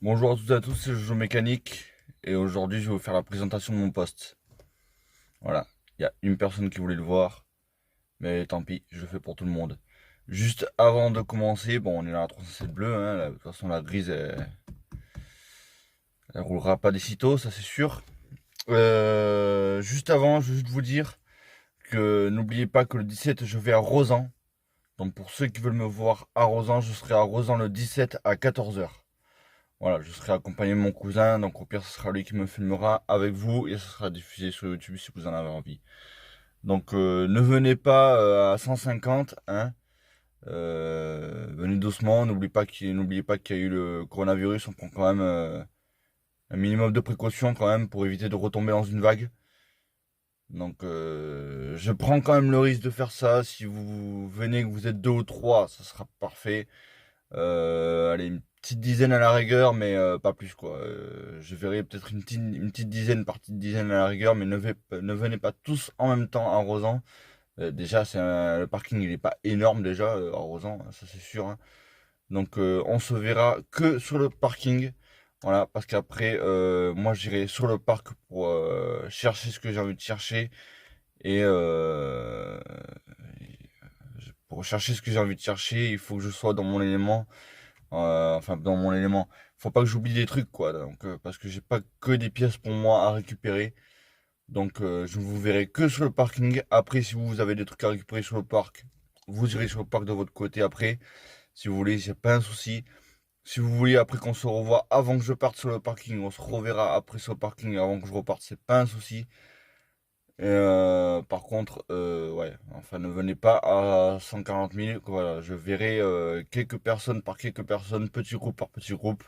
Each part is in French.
Bonjour à toutes et à tous, c'est Jojo Mécanique et aujourd'hui je vais vous faire la présentation de mon poste. Voilà, il y a une personne qui voulait le voir, mais tant pis, je le fais pour tout le monde. Juste avant de commencer, bon on est dans la 307 bleue, hein, de toute façon la grise elle roulera pas des sitôt, ça c'est sûr. Juste avant, je veux juste vous dire que n'oubliez pas que le 17 je vais à Rosan. Donc pour ceux qui veulent me voir à Rosan, je serai à Rosan le 17 à 14h. Voilà, je serai accompagné de mon cousin, donc au pire ce sera lui qui me filmera avec vous et ce sera diffusé sur YouTube si vous en avez envie. Donc ne venez pas à 150, hein. Venez doucement, n'oubliez pas qu'il y a eu le coronavirus, on prend quand même un minimum de précautions quand même pour éviter de retomber dans une vague. Donc je prends quand même le risque de faire ça. Si vous venez, que vous êtes deux ou trois, ça sera parfait. Allez, une petite dizaine à la rigueur, mais pas plus quoi. Je verrai peut-être une petite dizaine par petite dizaine à la rigueur, mais ne venez pas tous en même temps à Rosan. Déjà, le parking il est pas énorme déjà à Rosan, ça c'est sûr, hein. Donc on se verra que sur le parking. Voilà, parce qu'après, moi j'irai sur le parc pour chercher ce que j'ai envie de chercher et pour chercher ce que j'ai envie de chercher, il faut que je sois dans mon élément. Enfin, dans mon élément. Faut pas que j'oublie des trucs, quoi. Donc, parce que j'ai pas que des pièces pour moi à récupérer. Donc, je vous verrai que sur le parking. Après, si vous avez des trucs à récupérer sur le parc, vous irez sur le parc de votre côté après. Si vous voulez, c'est pas un souci. Si vous voulez, après qu'on se revoie avant que je parte sur le parking, on se reverra après sur le parking avant que je reparte, c'est pas un souci. Et par contre, ouais, enfin, ne venez pas à 140 000. Voilà, je verrai quelques personnes par quelques personnes, petit groupe par petit groupe.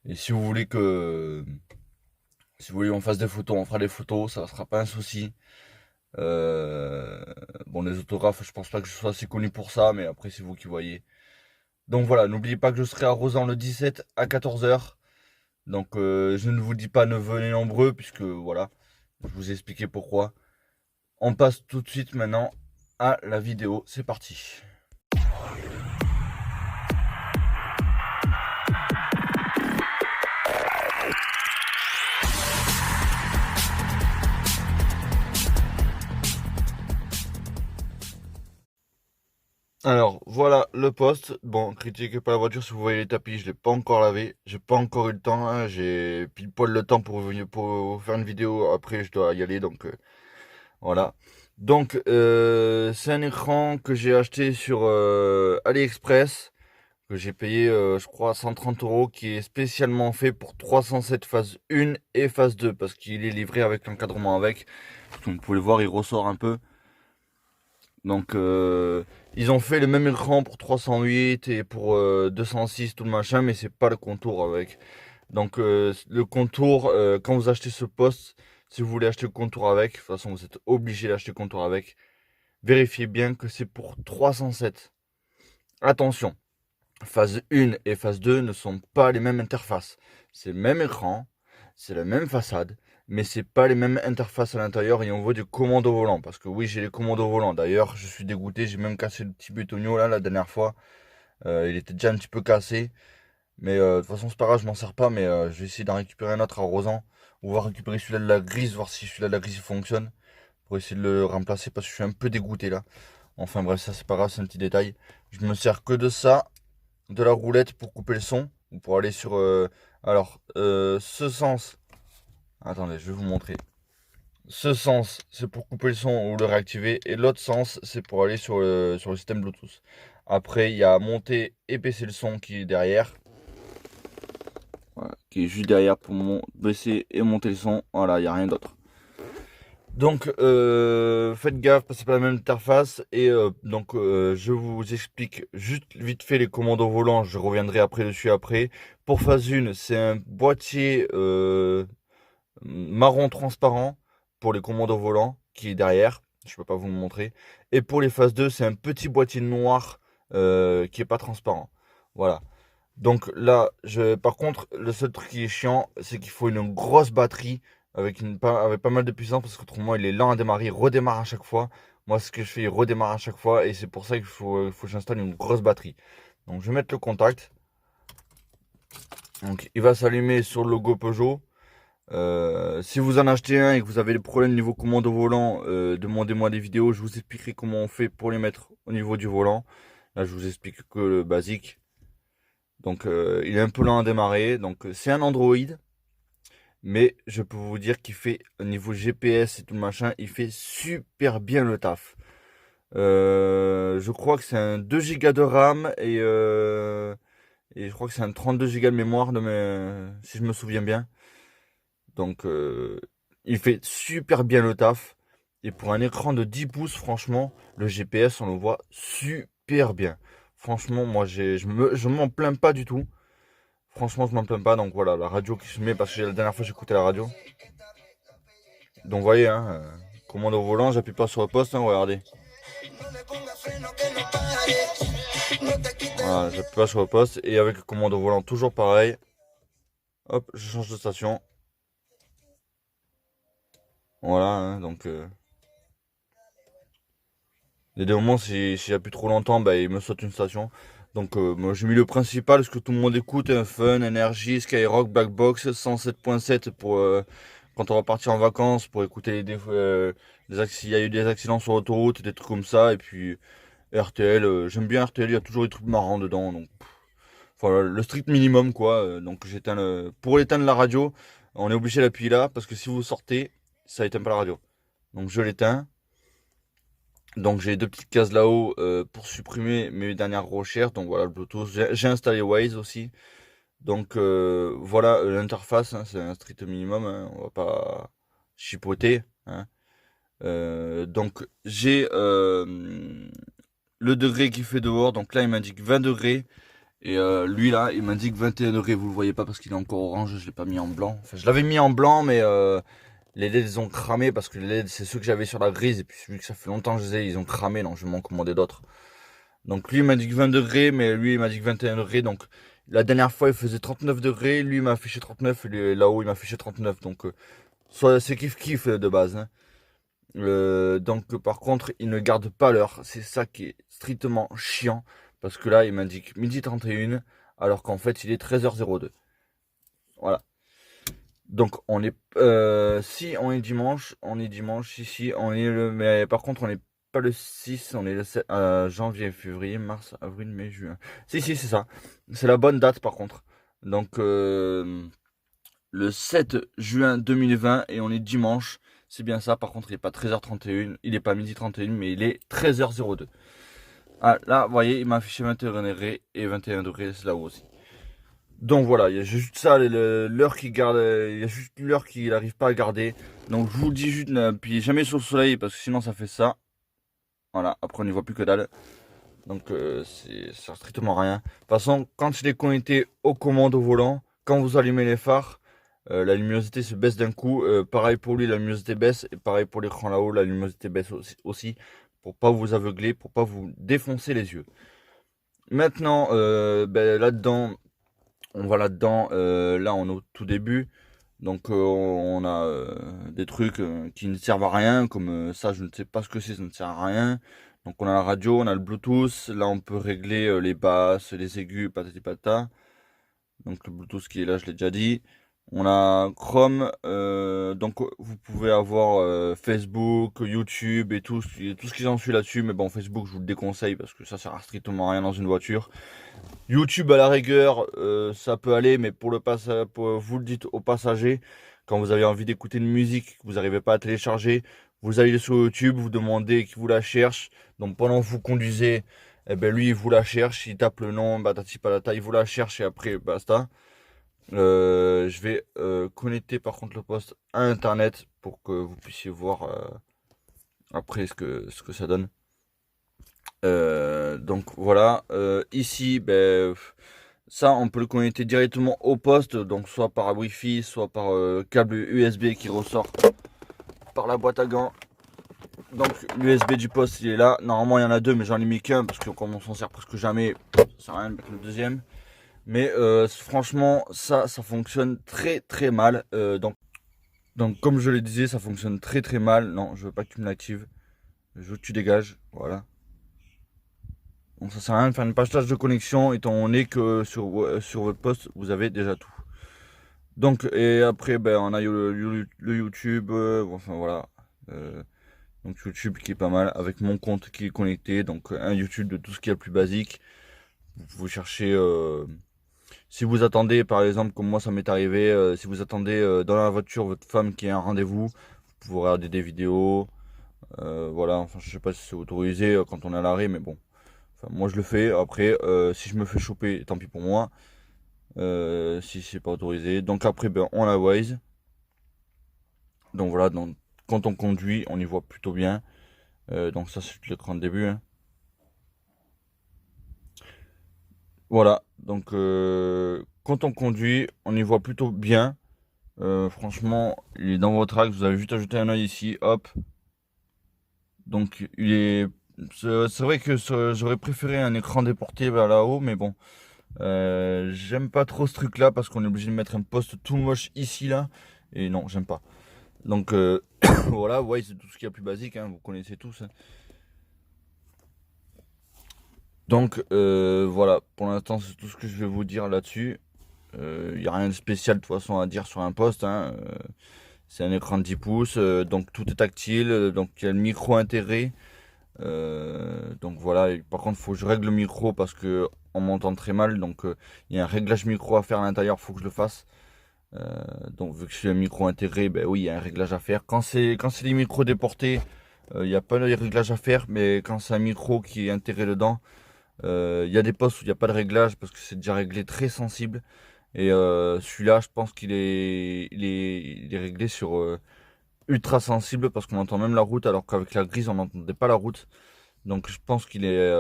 Et si vous voulez on fasse des photos, on fera des photos, ça sera pas un souci. Bon, les autographes, je pense pas que je sois assez connu pour ça, mais après, c'est vous qui voyez. Donc voilà, n'oubliez pas que je serai à Rosan le 17 à 14h. Donc je ne vous dis pas ne venez nombreux, puisque voilà, je vous ai expliqué pourquoi. On passe tout de suite maintenant à la vidéo, c'est parti. Alors voilà le poste. Bon, critiquez pas la voiture si vous voyez les tapis, je l'ai pas encore lavé, j'ai pas encore eu le temps, hein. J'ai pile poil le temps pour faire une vidéo. Après, je dois y aller, donc voilà. Donc c'est un écran que j'ai acheté sur AliExpress, que j'ai payé, je crois, 130 €, qui est spécialement fait pour 307 phase 1 et phase 2, parce qu'il est livré avec l'encadrement avec. Comme vous pouvez le voir, il ressort un peu. Donc ils ont fait le même écran pour 308 et pour 206, tout le machin, mais c'est pas le contour avec. Donc le contour, quand vous achetez ce poste, si vous voulez acheter le contour avec, de toute façon vous êtes obligé d'acheter le contour avec, vérifiez bien que c'est pour 307. Attention, phase 1 et phase 2 ne sont pas les mêmes interfaces. C'est le même écran, c'est la même façade, mais c'est pas les mêmes interfaces à l'intérieur et on voit des commandes au volant. Parce que oui, j'ai les commandes au volant. D'ailleurs, je suis dégoûté, j'ai même cassé le petit bétonio là la dernière fois. Il était déjà un petit peu cassé. Mais de toute façon, c'est pas grave, je m'en sers pas, mais je vais essayer d'en récupérer un autre à Rosan. On va récupérer celui-là de la grise, voir si celui-là de la grise fonctionne. Pour essayer de le remplacer parce que je suis un peu dégoûté là. Enfin bref, ça c'est pas grave, c'est un petit détail. Je me sers que de ça, de la roulette pour couper le son, ou pour aller sur... alors, ce sens... Attendez, je vais vous montrer. Ce sens, c'est pour couper le son ou le réactiver, et l'autre sens, c'est pour aller sur le système Bluetooth. Après, il y a monter et baisser le son qui est derrière. Voilà, qui est juste derrière pour baisser et monter le son. Voilà, il n'y a rien d'autre. Donc, faites gaffe, parce que c'est pas la même interface. Et donc, je vous explique juste vite fait les commandes au volant. Je reviendrai après dessus après. Pour phase 1, c'est un boîtier marron transparent pour les commandes au volant qui est derrière. Je peux pas vous le montrer. Et pour les phases 2, c'est un petit boîtier noir qui est pas transparent. Voilà. Donc là, par contre, le seul truc qui est chiant, c'est qu'il faut une grosse batterie avec pas mal de puissance parce qu'autrement, il est lent à démarrer, il redémarre à chaque fois. Moi, ce que je fais, il redémarre à chaque fois et c'est pour ça qu'il faut que j'installe une grosse batterie. Donc, je vais mettre le contact. Donc il va s'allumer sur le logo Peugeot. Si vous en achetez un et que vous avez des problèmes niveau commande au volant, demandez-moi des vidéos, je vous expliquerai comment on fait pour les mettre au niveau du volant. Là je vous explique que le basique. Donc il est un peu lent à démarrer, donc c'est un Android, mais je peux vous dire qu'il fait au niveau GPS et tout le machin, il fait super bien le taf. Je crois que c'est un 2 Go de RAM et je crois que c'est un 32 Go de mémoire si je me souviens bien. Donc il fait super bien le taf. Et pour un écran de 10 pouces, franchement, le GPS, on le voit super bien. Franchement, moi, je m'en plains pas du tout. Franchement, je m'en plains pas. Donc voilà, la radio qui se met, parce que la dernière fois, j'écoutais la radio. Donc vous voyez, hein, commande au volant, j'appuie pas sur le poste, hein, regardez. Voilà, j'appuie pas sur le poste. Et avec le commande au volant, toujours pareil. Hop, je change de station. Voilà, hein, donc... Il y a des moments, si j'appuie trop longtemps, bah, il me saute une station. Donc, moi, j'ai mis le principal, ce que tout le monde écoute, Fun, Energy, Skyrock, Black Box, 107.7 pour quand on va partir en vacances, pour écouter s'il y a eu des accidents sur l'autoroute, des trucs comme ça. Et puis, RTL, j'aime bien RTL, il y a toujours des trucs marrants dedans. Donc, enfin, le strict minimum, quoi. Donc, pour éteindre la radio, on est obligé d'appuyer là, parce que si vous sortez, ça éteint pas la radio. Donc, je l'éteins. Donc j'ai deux petites cases là-haut pour supprimer mes dernières recherches. Donc voilà le Bluetooth. J'ai installé Waze aussi. Donc voilà l'interface, hein, c'est un strict minimum, hein, on va pas chipoter, hein. Donc j'ai le degré qui fait dehors. Donc là il m'indique 20 degrés. Et lui là il m'indique 21 degrés. Vous le voyez pas parce qu'il est encore orange. Je l'ai pas mis en blanc. Enfin je l'avais mis en blanc mais les LED ils ont cramé parce que les LED c'est ceux que j'avais sur la grise et puis vu que ça fait longtemps que je les ai, ils ont cramé donc je vais m'en commander d'autres. Donc lui il m'a dit que 20 degrés mais lui il m'a dit que 21 degrés donc la dernière fois il faisait 39 degrés, lui il m'a affiché 39 et là-haut il m'a affiché 39 donc soit c'est kiff kiff de base, hein. Donc par contre il ne garde pas l'heure, c'est ça qui est strictement chiant parce que là il m'indique midi 31 alors qu'en fait il est 13h02. Voilà. Donc on est si on est dimanche, si on est mais par contre on n'est pas le 6, on est le 7, janvier, février, mars, avril, mai, juin. Si c'est ça. C'est la bonne date par contre. Donc le 7 juin 2020 et on est dimanche. C'est bien ça. Par contre, il est pas 13h31, il est pas midi 31, mais il est 13h02. Ah là, vous voyez, il m'a affiché 21 degrés et 21 degrés, c'est là-haut aussi. Donc voilà, il y a juste ça, l'heure qui garde, il y a juste l'heure qu'il n'arrive pas à garder. Donc je vous le dis juste, n'appuyez jamais sur le soleil parce que sinon ça fait ça. Voilà, après on n'y voit plus que dalle. Donc ça sert strictement à rien. De toute façon, quand il est connecté aux commandes au volant, quand vous allumez les phares, la luminosité se baisse d'un coup. Pareil pour lui, la luminosité baisse. Et pareil pour l'écran là-haut, la luminosité baisse aussi. Pour pas vous aveugler, pour pas vous défoncer les yeux. Maintenant, là-dedans. On va là-dedans, là on est au tout début, donc on a des trucs qui ne servent à rien, comme ça je ne sais pas ce que c'est, ça ne sert à rien. Donc on a la radio, on a le Bluetooth, là on peut régler les basses, les aigus, patati patata. Donc le Bluetooth qui est là, je l'ai déjà dit. On a Chrome, donc vous pouvez avoir Facebook, YouTube et tout ce qui s'en suit là-dessus. Mais bon, Facebook, je vous le déconseille parce que ça sert à strictement à rien dans une voiture. YouTube à la rigueur, ça peut aller, mais pour vous le dites aux passagers, quand vous avez envie d'écouter une musique que vous n'arrivez pas à télécharger, vous allez sur YouTube, vous demandez qui vous la cherche. Donc pendant que vous conduisez, eh ben lui il vous la cherche, il tape le nom, batati patata, il vous la cherche et après basta. Je vais connecter par contre le poste à internet pour que vous puissiez voir après ce que ça donne. Donc voilà, ici, ben, ça on peut le connecter directement au poste, donc soit par Wi-Fi, soit par câble USB qui ressort par la boîte à gants. Donc l'USB du poste il est là, normalement il y en a deux mais j'en ai mis qu'un parce que comme on s'en sert presque jamais, ça sert à rien de mettre le deuxième. Mais franchement ça fonctionne très très mal. Donc comme je le disais ça fonctionne très très mal. Non je veux pas que tu me l'actives, je veux que tu dégages, voilà. Donc ça sert à rien de faire une partage de connexion étant donné que sur votre poste vous avez déjà tout. Donc et après ben on a le YouTube, enfin voilà. Donc YouTube qui est pas mal avec mon compte qui est connecté, donc un YouTube de tout ce qui est le plus basique. Vous cherchez si vous attendez par exemple comme moi ça m'est arrivé, si vous attendez dans la voiture votre femme qui a un rendez-vous, vous pouvez regarder des vidéos, voilà, enfin je sais pas si c'est autorisé quand on est à l'arrêt mais bon. Enfin, moi je le fais. Après, si je me fais choper, tant pis pour moi. Si c'est pas autorisé. Donc après, ben, on la Waze. Donc voilà, donc, quand on conduit, on y voit plutôt bien. Donc ça, c'est l'écran de début, hein. Voilà, donc quand on conduit, on y voit plutôt bien. Franchement, il est dans votre axe. Vous avez juste ajouté un œil ici, hop. Donc il est. C'est vrai que j'aurais préféré un écran déporté vers là-haut, mais bon. J'aime pas trop ce truc là parce qu'on est obligé de mettre un poste tout moche ici là et non j'aime pas donc voilà ouais c'est tout ce qu'il y a plus basique hein, vous connaissez tous hein. Donc voilà pour l'instant c'est tout ce que je vais vous dire là-dessus. Il n'y a rien de spécial de toute façon à dire sur un poste hein. C'est un écran de 10 pouces donc tout est tactile donc il y a le micro intégré. Donc voilà, et par contre, faut que je règle le micro parce que on m'entend très mal. Donc il y a un réglage micro à faire à l'intérieur, faut que je le fasse. Donc vu que je suis un micro intégré, ben oui, il y a un réglage à faire. Quand c'est des micros déportés, il n'y a pas de réglage à faire, mais quand c'est un micro qui est intégré dedans, il y a des postes où il n'y a pas de réglage parce que c'est déjà réglé très sensible. Et celui-là, je pense qu'il est réglé sur ultra sensible parce qu'on entend même la route alors qu'avec la grise on n'entendait pas la route. Donc je pense qu'il est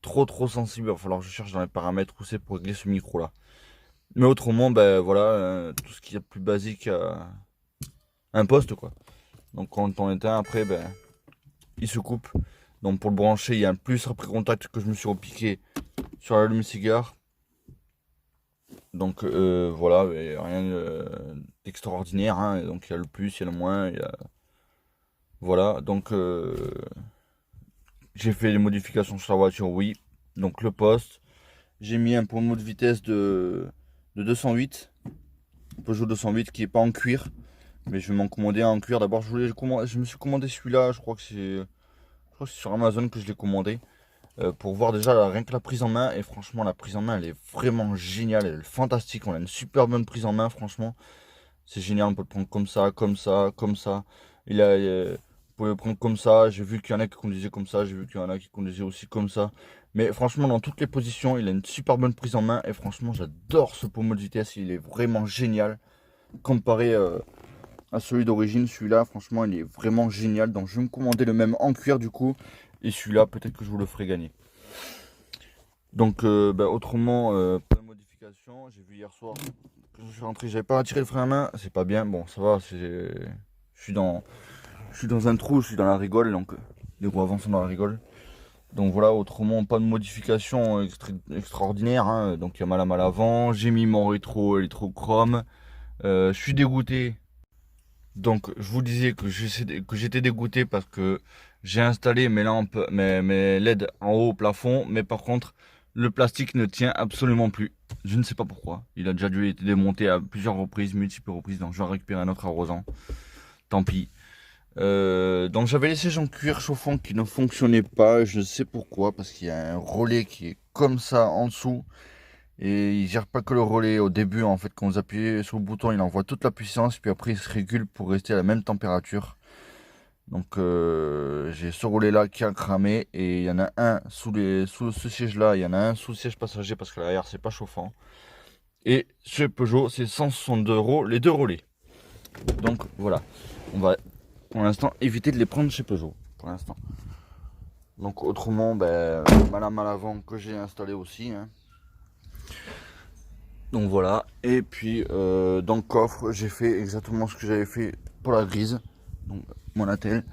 trop sensible. Il va falloir que je cherche dans les paramètres où c'est pour régler ce micro là. Mais autrement, ben voilà, tout ce qui est plus basique à un poste quoi. Donc quand on éteint après, ben il se coupe. Donc pour le brancher, il y a un plus après contact que je me suis repiqué sur l'allume-cigare. Donc voilà, rien d'extraordinaire. Hein. Donc il y a le plus, il y a le moins. Voilà, donc j'ai fait les modifications sur la voiture, oui. Donc le poste, j'ai mis un pommeau de vitesse de 208, Peugeot 208 qui est pas en cuir, mais je vais m'en commander un en cuir. D'abord, je me suis commandé celui-là, je crois que c'est sur Amazon que je l'ai commandé, pour voir déjà rien que la prise en main. Et franchement, la prise en main, elle est vraiment géniale, elle est fantastique. On a une super bonne prise en main, franchement. C'est génial, on peut le prendre comme ça, comme ça, comme ça. Vous pouvez le prendre comme ça. J'ai vu qu'il y en a qui conduisaient comme ça, j'ai vu qu'il y en a qui conduisaient aussi comme ça. Mais franchement, dans toutes les positions, il a une super bonne prise en main. Et franchement, j'adore ce pommeau de vitesse. Il est vraiment génial. Comparé à celui d'origine, celui-là, franchement, il est vraiment génial. Donc, je vais me commander le même en cuir du coup. Et celui-là, peut-être que je vous le ferai gagner. Donc, autrement, pas de modification. J'ai vu hier soir quand je suis rentré, j'avais pas retiré le frein à main. C'est pas bien. Bon, ça va. Je suis dans un trou, je suis dans la rigole. Donc, les roues avant sont dans la rigole. Donc voilà, autrement, pas de modification extraordinaire. Hein. Donc, il y a mal à avant. J'ai mis mon rétro électrochrome. Je suis dégoûté. Donc, je vous disais que j'étais dégoûté parce que j'ai installé mes LED en haut au plafond, mais par contre, le plastique ne tient absolument plus. Je ne sais pas pourquoi. Il a déjà dû être démonté à plusieurs reprises, multiples reprises, donc je vais en récupérer un autre arrosant. Tant pis. Donc j'avais les sièges en cuir chauffant qui ne fonctionnaient pas, je ne sais pourquoi, parce qu'il y a un relais qui est comme ça en dessous. Et il gère pas que le relais au début en fait quand vous appuyez sur le bouton il envoie toute la puissance puis après il se régule pour rester à la même température. Donc j'ai ce relais là qui a cramé et il y en a un sous ce siège là, il y en a un sous le siège passager parce que l'arrière c'est pas chauffant. Et chez Peugeot c'est 162 € les deux relais. Donc voilà, on va pour l'instant éviter de les prendre chez Peugeot pour l'instant. Donc autrement mal avant que j'ai installé aussi hein. Donc voilà, et puis dans le coffre, j'ai fait exactement ce que j'avais fait pour la grise, donc mon attel.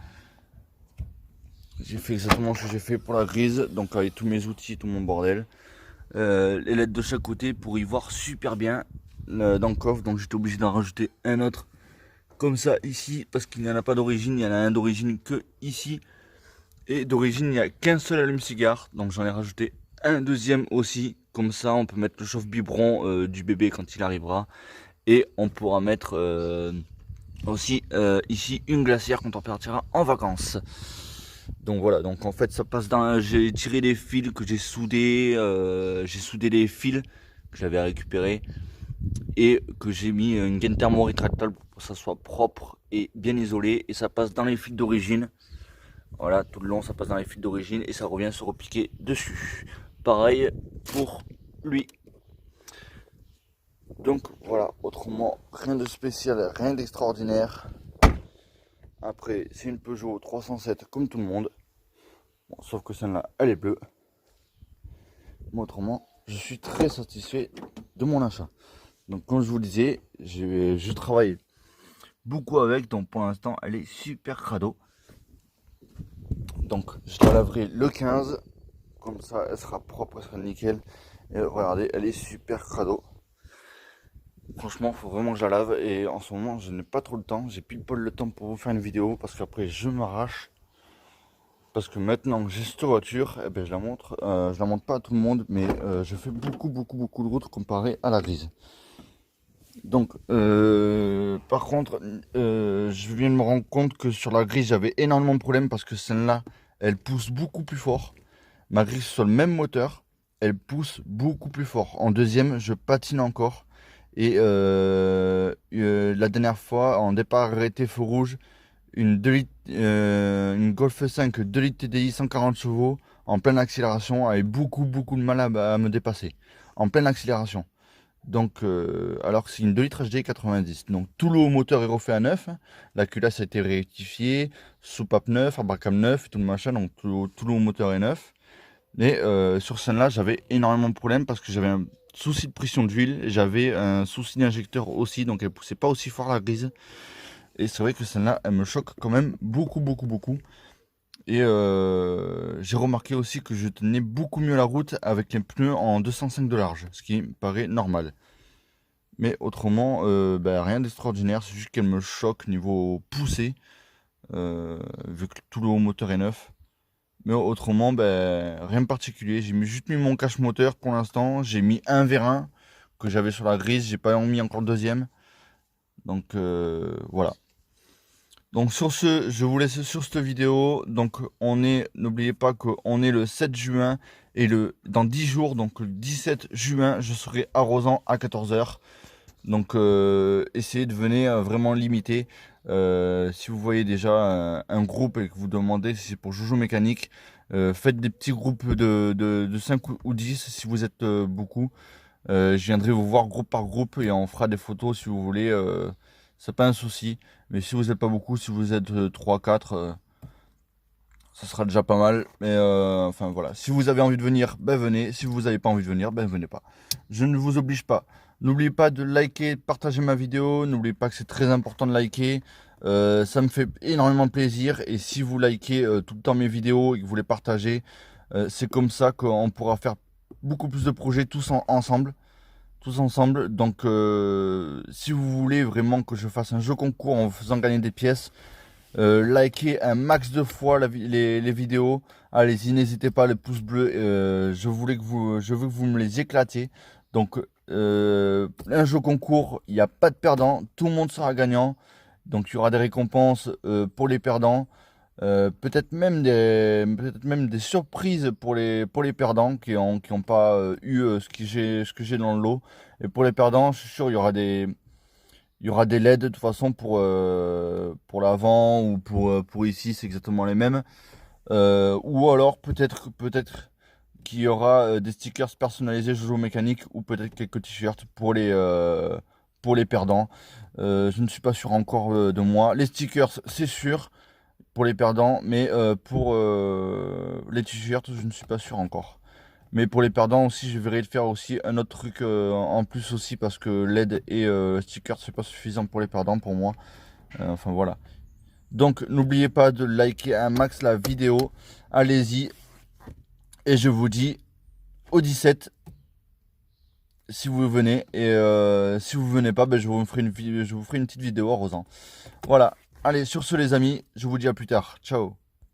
J'ai fait exactement ce que j'ai fait pour la grise, donc avec tous mes outils, tout mon bordel. Les LED de chaque côté pour y voir super bien dans le coffre, donc j'étais obligé d'en rajouter un autre comme ça ici, parce qu'il n'y en a pas d'origine, il y en a un d'origine que ici. Et d'origine, il n'y a qu'un seul allume-cigare, donc j'en ai rajouté un deuxième aussi. Comme ça, on peut mettre le chauffe-biberon du bébé quand il arrivera. Et on pourra mettre aussi ici une glacière quand on partira en vacances. Donc voilà, donc en fait ça passe dans... J'ai tiré les fils que j'ai soudé les fils que j'avais récupérés et que j'ai mis une gaine thermo-rétractable pour que ça soit propre et bien isolé, et ça passe dans les fils d'origine. Voilà, tout le long ça passe dans les fils d'origine et ça revient se repiquer dessus. Pareil pour lui. Donc voilà, autrement rien de spécial, rien d'extraordinaire. Après c'est une Peugeot 307 comme tout le monde. Bon, sauf que celle-là elle est bleue. Mais autrement je suis très satisfait de mon achat. Donc comme je vous le disais, je travaille beaucoup avec, donc pour l'instant elle est super crado. Donc je la laverai le 15, comme ça elle sera propre, elle sera nickel. Et regardez, elle est super crado. Franchement, faut vraiment que je la lave, et en ce moment je n'ai pas trop le temps. J'ai pile poil le temps pour vous faire une vidéo parce qu'après je m'arrache. Parce que maintenant que j'ai cette voiture, eh ben, je la montre pas à tout le monde, mais je fais beaucoup de routes comparé à la grise. Donc, par contre, je viens de me rendre compte que sur la grille, j'avais énormément de problèmes parce que celle-là, elle pousse beaucoup plus fort. Ma grille sur le même moteur, elle pousse beaucoup plus fort. En deuxième, je patine encore. Et la dernière fois, en départ arrêté feu rouge, une Golf 5 2 litres TDI 140 chevaux en pleine accélération avait beaucoup de mal à me dépasser. En pleine accélération. Donc, alors que c'est une 2 litres HD 90. Donc, tout le haut moteur est refait à neuf. La culasse a été rectifiée, soupape neuf, abracam neuf, tout le machin. Donc, tout le haut moteur est neuf. Mais sur celle-là, j'avais énormément de problèmes parce que j'avais un souci de pression d'huile. J'avais un souci d'injecteur aussi. Donc, elle poussait pas aussi fort la grise. Et c'est vrai que celle-là, elle me choque quand même beaucoup. Et j'ai remarqué aussi que je tenais beaucoup mieux la route avec les pneus en 205 de large, ce qui me paraît normal. Mais autrement, rien d'extraordinaire, c'est juste qu'elle me choque niveau poussée, vu que tout le haut moteur est neuf. Mais autrement, rien de particulier. Juste mis mon cache moteur pour l'instant. J'ai mis un vérin que j'avais sur la grise, j'ai pas mis encore le deuxième. Donc voilà. Donc sur ce, je vous laisse sur cette vidéo. Donc n'oubliez pas qu'on est le 7 juin et dans 10 jours, donc le 17 juin, je serai arrosant à 14 h. Donc essayez de venir vraiment limiter. Si vous voyez déjà un groupe et que vous demandez si c'est pour Jojo Mécanique, faites des petits groupes de 5 ou 10 si vous êtes beaucoup. Je viendrai vous voir groupe par groupe et on fera des photos si vous voulez. C'est pas un souci. Mais si vous n'êtes pas beaucoup, si vous êtes 3-4, ça sera déjà pas mal. Mais enfin voilà. Si vous avez envie de venir, venez. Si vous n'avez pas envie de venir, venez pas. Je ne vous oblige pas. N'oubliez pas de liker, de partager ma vidéo. N'oubliez pas que c'est très important de liker. Ça me fait énormément plaisir. Et si vous likez tout le temps mes vidéos et que vous les partagez, c'est comme ça qu'on pourra faire beaucoup plus de projets ensemble. Tous ensemble. Donc si vous voulez vraiment que je fasse un jeu concours en vous faisant gagner des pièces, likez un max de fois les vidéos. Allez-y, n'hésitez pas, le pouce bleu. Je veux que vous me les éclatiez. Donc un jeu concours, il n'y a pas de perdant, tout le monde sera gagnant. Donc il y aura des récompenses pour les perdants. Peut-être même des surprises pour les perdants qui ont pas eu ce que j'ai dans le lot. Et pour les perdants, je suis sûr, il y aura des LED de toute façon pour l'avant ou pour ici, c'est exactement les mêmes. Ou alors peut-être qu'il y aura des stickers personnalisés Jojo Mécanique, ou peut-être quelques t-shirts pour les perdants. Je ne suis pas sûr encore de moi. Les stickers, c'est sûr pour les perdants, mais pour les t-shirts, je ne suis pas sûr encore. Mais pour les perdants aussi, je verrai de faire aussi un autre truc en plus aussi, parce que LED et stickers, c'est pas suffisant pour les perdants pour moi. Enfin voilà. Donc n'oubliez pas de liker un max la vidéo. Allez-y. Et je vous dis au 17 si vous venez. Et si vous venez pas, je vous ferai une petite vidéo arrosant. Voilà. Allez, sur ce les amis, je vous dis à plus tard. Ciao.